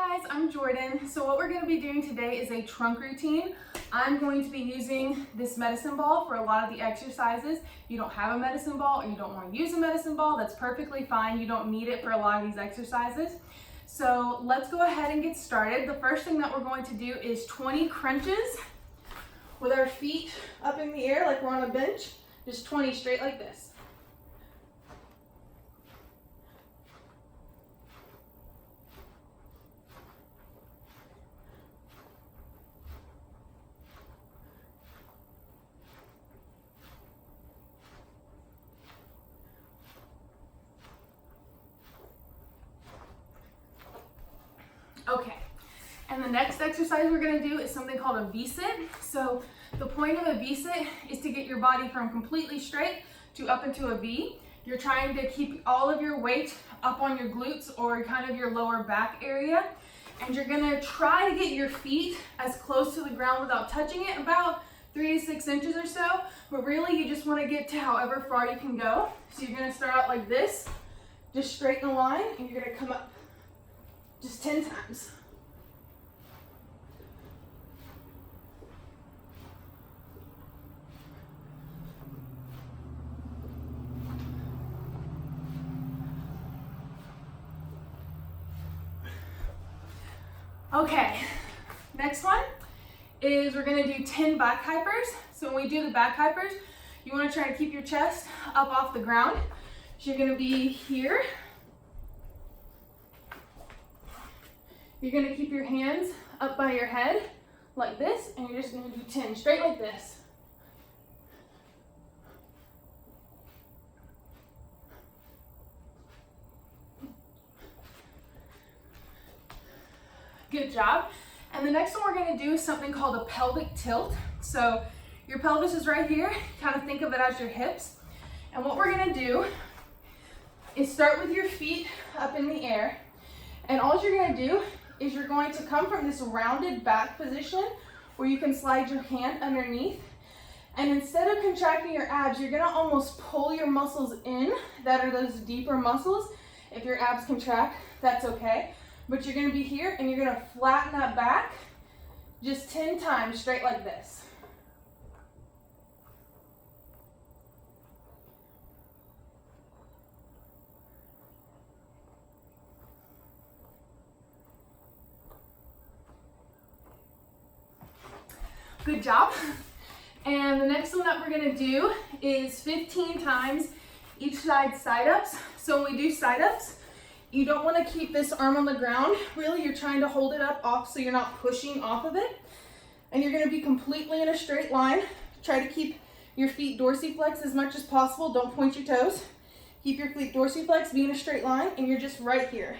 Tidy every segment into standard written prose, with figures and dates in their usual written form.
Hi guys, I'm Jordan. So what we're going to be doing today is a trunk routine. I'm going to be using this medicine ball for a lot of the exercises. If you don't have a medicine ball or you don't want to use a medicine ball, that's perfectly fine. You don't need it for a lot of these exercises. So let's go ahead and get started. The first thing that we're going to do is 20 crunches with our feet up in the air like we're on a bench. Just 20 straight like this. Okay, and the next exercise we're going to do is something called a V-sit. So the point of a V-sit is to get your body from completely straight to up into a V. You're trying to keep all of your weight up on your glutes or kind of your lower back area. And you're going to try to get your feet as close to the ground without touching it, about 3 to 6 inches or so. But really you just want to get to however far you can go. So you're going to start out like this, just straight in a line, and you're going to come up just 10 times. Okay, next one is we're going to do 10 back hypers. So when we do the back hypers, you want to try to keep your chest up off the ground. So you're going to be here. You're going to keep your hands up by your head like this, and you're just going to do 10 straight like this. Good job. And the next one we're going to do is something called a pelvic tilt. So your pelvis is right here. Kind of think of it as your hips. And what we're going to do is start with your feet up in the air. And all you're going to do is you're going to come from this rounded back position where you can slide your hand underneath. And instead of contracting your abs, you're going to almost pull your muscles in. That are those deeper muscles. If your abs contract, that's okay. But you're going to be here and you're going to flatten that back just 10 times straight like this. Good job. And the next one that we're going to do is 15 times each side side-ups. So when we do side-ups, you don't want to keep this arm on the ground. Really, you're trying to hold it up off so you're not pushing off of it. And you're going to be completely in a straight line. Try to keep your feet dorsiflexed as much as possible. Don't point your toes. Keep your feet dorsiflexed, be in a straight line, and you're just right here.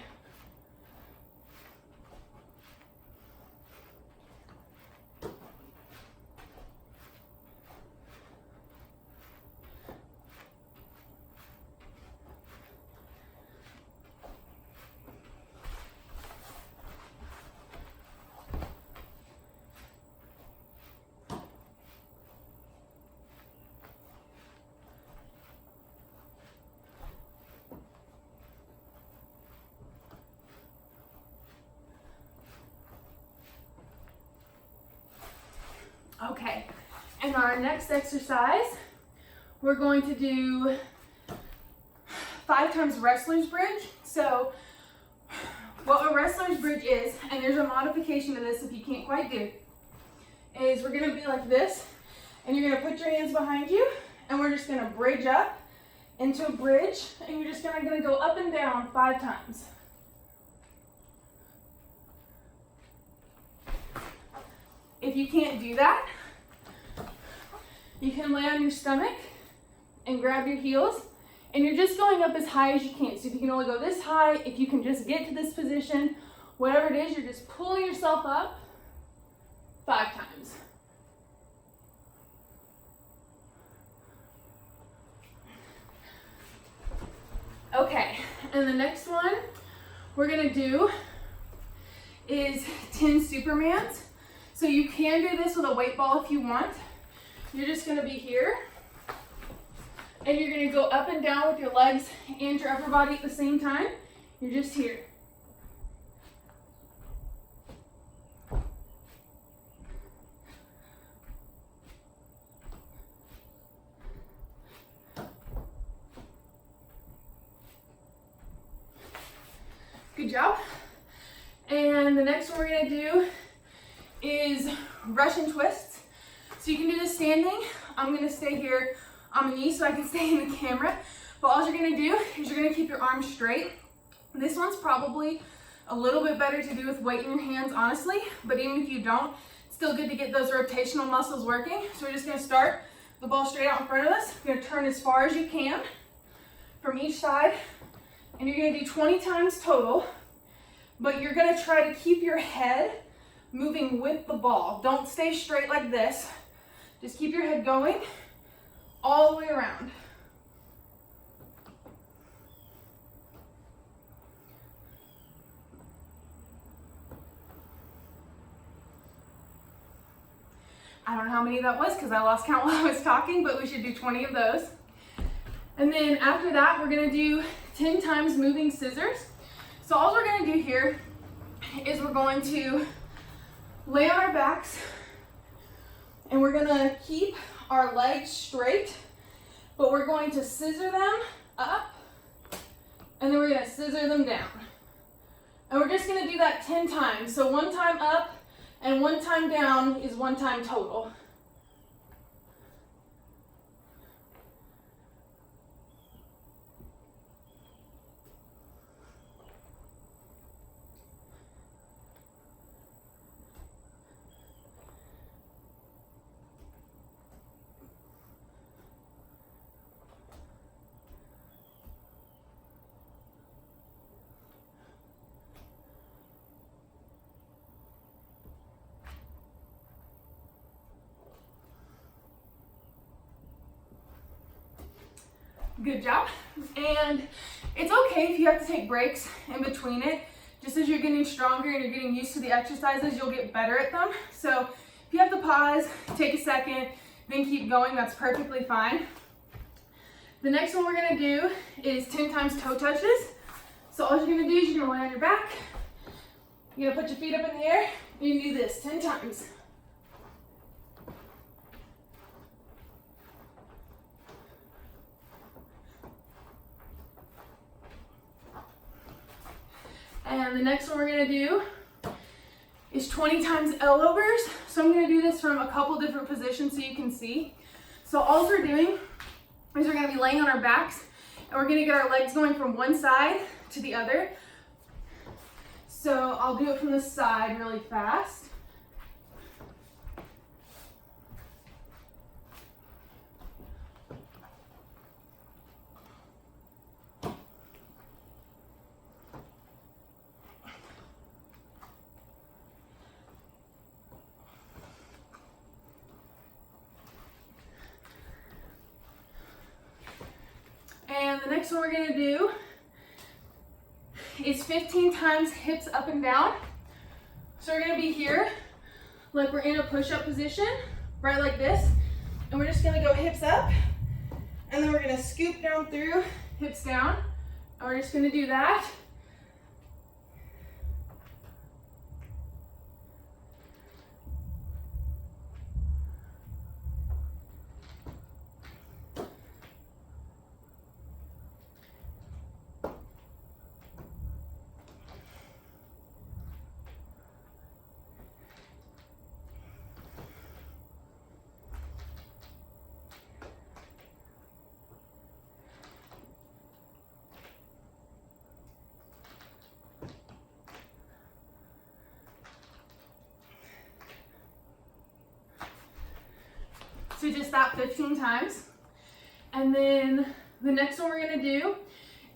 Okay, and our next exercise, we're going to do 5 times wrestler's bridge. So what a wrestler's bridge is, and there's a modification to this if you can't quite do, is we're going to be like this, and you're going to put your hands behind you, and we're just going to bridge up into a bridge, and you're just going to go up and down 5 times. If you can't do that, you can lay on your stomach and grab your heels, and you're just going up as high as you can. So if you can only go this high, if you can just get to this position, whatever it is, you're just pulling yourself up 5 times. Okay, and the next one we're gonna do is 10 Supermans. So you can do this with a weight ball if you want. You're just going to be here, and you're going to go up and down with your legs and your upper body at the same time. You're just here. job. And the next one we're gonna do is Russian twists. So you can do this standing. I'm gonna stay here on my knees so I can stay in the camera. But all you're gonna do is you're gonna keep your arms straight. This one's probably a little bit better to do with weight in your hands, honestly. But even if you don't, it's still good to get those rotational muscles working. So we're just gonna start the ball straight out in front of us. You're gonna turn as far as you can from each side. And you're gonna do 20 times total. But you're gonna try to keep your head moving with the ball. Don't stay straight like this. Just keep your head going all the way around. I don't know how many that was because I lost count while I was talking, but we should do 20 of those. And then after that, we're gonna do 10 times moving scissors. So all we're gonna do here is we're going to lay on our backs and we're gonna keep our legs straight, but we're going to scissor them up and then we're gonna scissor them down. And we're just gonna do that 10 times. So one time up and one time down is one time total. Good job. And it's okay if you have to take breaks in between it. Just as you're getting stronger and you're getting used to the exercises, you'll get better at them. So if you have to pause, take a second, then keep going, that's perfectly fine. The next one we're gonna do is 10 times toe touches. So all you're gonna do is you're gonna lay on your back, you're gonna put your feet up in the air, and you do this 10 times. And the next one we're gonna do is 20 times elbows. So I'm gonna do this from a couple different positions so you can see. So all we're doing is we're gonna be laying on our backs and we're gonna get our legs going from one side to the other. So I'll do it from the side really fast. And the next one we're gonna do is 15 times hips up and down. So we're gonna be here, like we're in a push-up position, right like this. And we're just gonna go hips up, and then we're gonna scoop down through, hips down. And we're just gonna do that. So just that 15 times. And then the next one we're gonna do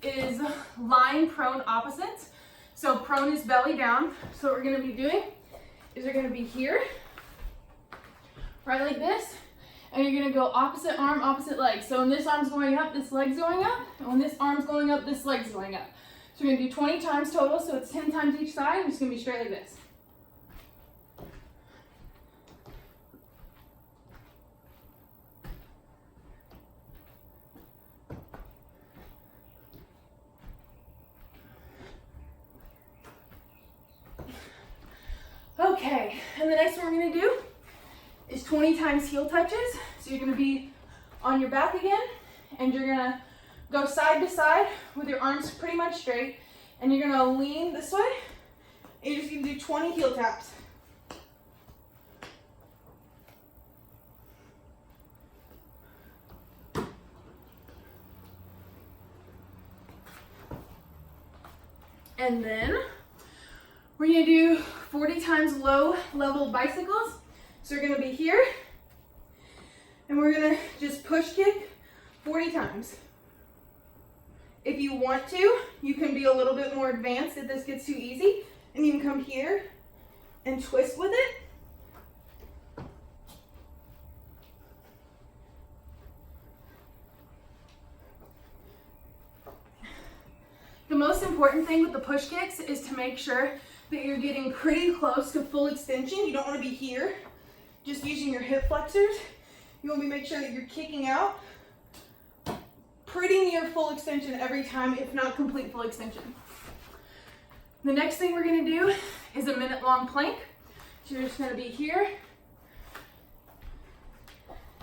is lying prone opposites. So prone is belly down. So what we're gonna be doing is we're gonna be here, right like this, and you're gonna go opposite arm, opposite leg. So when this arm's going up, this leg's going up, and when this arm's going up, this leg's going up. So we're gonna do 20 times total, so it's 10 times each side, and it's gonna be straight like this. Okay, and the next one we're gonna do is 20 times heel touches. So you're gonna be on your back again, and you're gonna go side to side with your arms pretty much straight, And you're gonna lean this way, and you're just gonna do 20 heel taps. And then we're gonna do 40 times low level bicycles. So we're gonna be here, and we're gonna just push kick 40 times. If you want to, you can be a little bit more advanced if this gets too easy, and you can come here and twist with it. The most important thing with the push kicks is to make sure that you're getting pretty close to full extension. You don't want to be here, just using your hip flexors. You want to make sure that you're kicking out pretty near full extension every time, if not complete full extension. The next thing we're going to do is a minute-long plank. So you're just going to be here,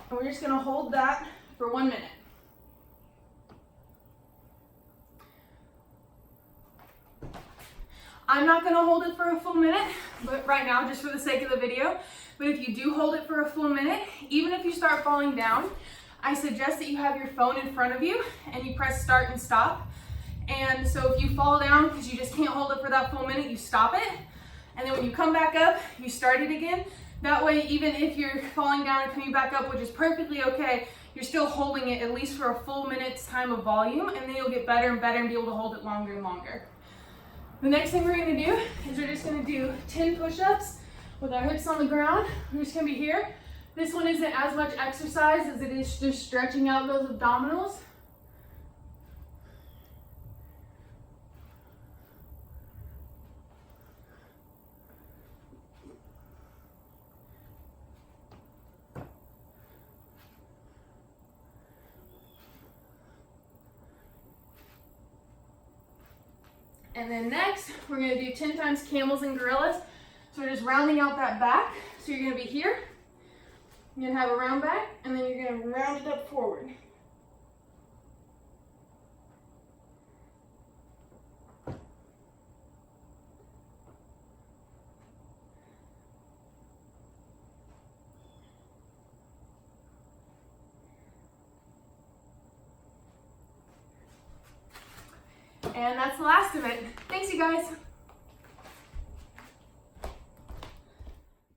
and we're just going to hold that for 1 minute. I'm not going to hold it for a full minute, but right now, just for the sake of the video. But if you do hold it for a full minute, even if you start falling down, I suggest that you have your phone in front of you and you press start and stop. And so if you fall down because you just can't hold it for that full minute, you stop it. And then when you come back up, you start it again. That way, even if you're falling down and coming back up, which is perfectly okay, you're still holding it at least for a full minute's time of volume, and then you'll get better and better and be able to hold it longer and longer. The next thing we're gonna do is we're just gonna do 10 push-ups with our hips on the ground. We're just gonna be here. This one isn't as much exercise as it is just stretching out those abdominals. And then next, we're gonna do 10 times Camels and Gorillas. So we're just rounding out that back. So you're gonna be here, you're gonna have a round back, and then you're gonna round it up forward. And that's the last of it. Thanks, you guys.